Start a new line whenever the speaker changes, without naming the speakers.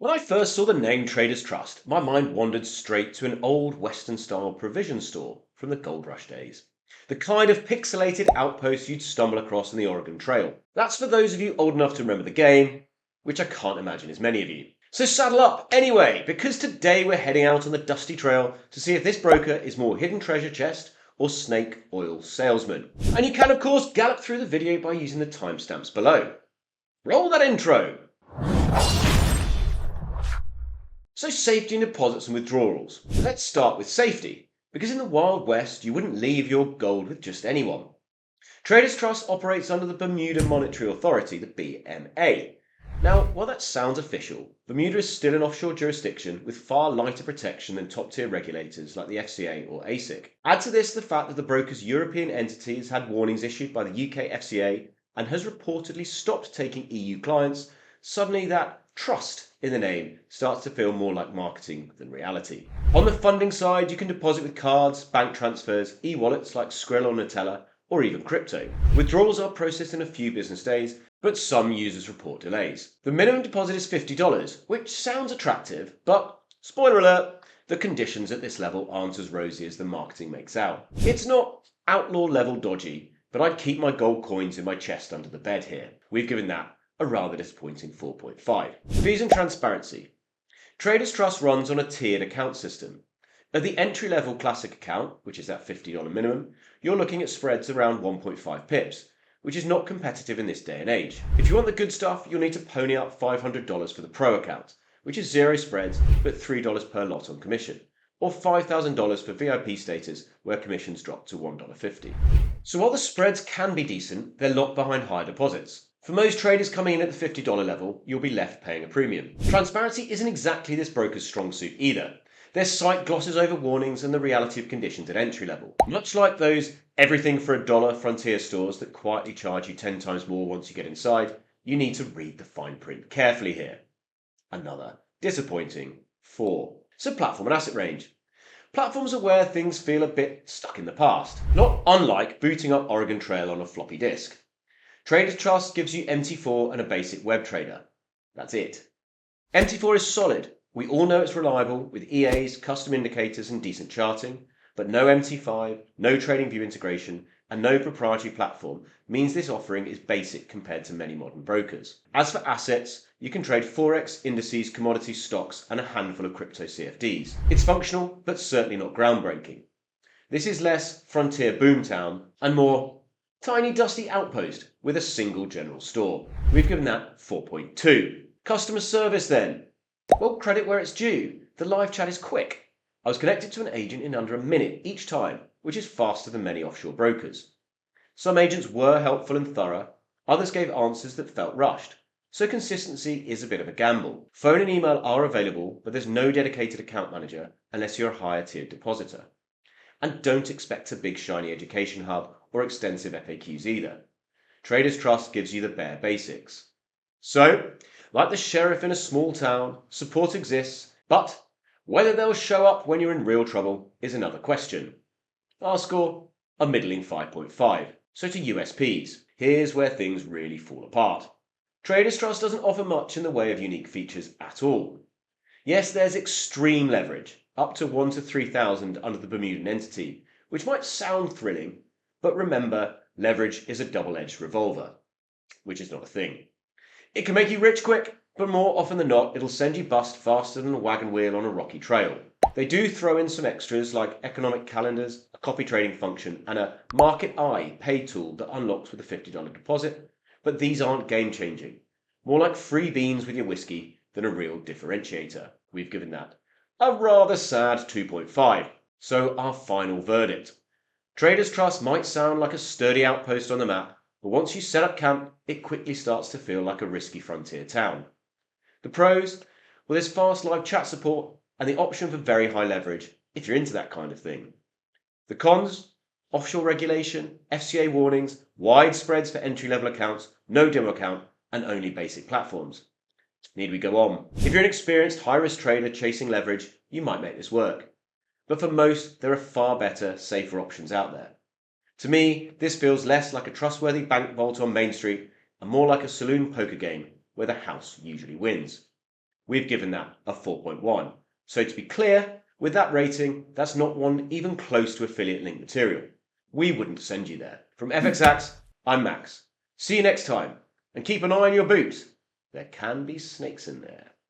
When I first saw the name Traders Trust, my mind wandered straight to an old Western-style provision store from the Gold Rush days. The kind of pixelated outpost you'd stumble across on the Oregon Trail. That's for those of you old enough to remember the game, which I can't imagine is many of you. So saddle up anyway, because today we're heading out on the dusty trail to see if this broker is more hidden treasure chest or snake oil salesman. And you can of course gallop through the video by using the timestamps below. Roll that intro! So safety and deposits and withdrawals. Let's start with safety, because in the Wild West you wouldn't leave your gold with just anyone. Traders Trust operates under the Bermuda Monetary Authority, the BMA. Now, while that sounds official, Bermuda is still an offshore jurisdiction with far lighter protection than top-tier regulators like the FCA or ASIC. Add to this the fact that the broker's European entity has had warnings issued by the UK FCA and has reportedly stopped taking EU clients. Suddenly that trust in the name starts to feel more like marketing than reality. On the funding side, you can deposit with cards, bank transfers, e-wallets like Skrill or Nutella, or even crypto. Withdrawals are processed in a few business days, but some users report delays. The minimum deposit is $50, which sounds attractive, but spoiler alert, the conditions at this level aren't as rosy as the marketing makes out. It's not outlaw level dodgy, but I'd keep my gold coins in my chest under the bed here. We've given that a rather disappointing 4.5. Fees and transparency. Traders Trust runs on a tiered account system. At the entry-level classic account, which is that $50 minimum, you're looking at spreads around 1.5 pips, which is not competitive in this day and age. If you want the good stuff, you'll need to pony up $500 for the Pro account, which is zero spreads but $3 per lot on commission, or $5,000 for VIP status where commissions drop to $1.50. So while the spreads can be decent, they're locked behind higher deposits. For most traders coming in at the $50 level, you'll be left paying a premium. Transparency isn't exactly this broker's strong suit either. Their site glosses over warnings and the reality of conditions at entry level. Much like those everything for $1 frontier stores that quietly charge you 10 times more once you get inside, you need to read the fine print carefully here. Another disappointing 4. So platform and asset range. Platforms are where things feel a bit stuck in the past, not unlike booting up Oregon Trail on a floppy disk. Traders Trust gives you MT4 and a basic web trader. That's it. MT4 is solid. We all know it's reliable with EAs, custom indicators and decent charting, but no MT5, no TradingView integration and no proprietary platform means this offering is basic compared to many modern brokers. As for assets, you can trade Forex, indices, commodities, stocks and a handful of crypto CFDs. It's functional, but certainly not groundbreaking. This is less frontier boomtown and more tiny dusty outpost with a single general store. We've given that 4.2. Customer service then. Well, credit where it's due. The live chat is quick. I was connected to an agent in under a minute each time, which is faster than many offshore brokers. Some agents were helpful and thorough, others gave answers that felt rushed, so consistency is a bit of a gamble. Phone and email are available, but there's no dedicated account manager unless you're a higher tiered depositor. And don't expect a big shiny education hub or extensive FAQs either. Traders Trust gives you the bare basics. So, like the sheriff in a small town, support exists, but whether they'll show up when you're in real trouble is another question. Our score? A middling 5.5. So to USPs, here's where things really fall apart. Traders Trust doesn't offer much in the way of unique features at all. Yes, there's extreme leverage, up to 1 to 3,000 under the Bermudan entity, which might sound thrilling, but remember, leverage is a double-edged revolver, which is not a thing. It can make you rich quick, but more often than not, it'll send you bust faster than a wagon wheel on a rocky trail. They do throw in some extras like economic calendars, a copy trading function, and a Market Eye pay tool that unlocks with a $50 deposit, but these aren't game-changing. More like free beans with your whiskey than a real differentiator. We've given that a rather sad 2.5. So our final verdict. Traders Trust might sound like a sturdy outpost on the map, but once you set up camp, it quickly starts to feel like a risky frontier town. The pros? Well, there's fast live chat support and the option for very high leverage if you're into that kind of thing. The cons? Offshore regulation, FCA warnings, wide spreads for entry-level accounts, no demo account, and only basic platforms. Need we go on? If you're an experienced high-risk trader chasing leverage, you might make this work. But for most, there are far better, safer options out there. To me, this feels less like a trustworthy bank vault on Main Street and more like a saloon poker game where the house usually wins. We've given that a 4.1. So to be clear, with that rating, that's not one even close to affiliate link material. We wouldn't send you there. From FXAX, I'm Max. See you next time, and keep an eye on your boots. There can be snakes in there.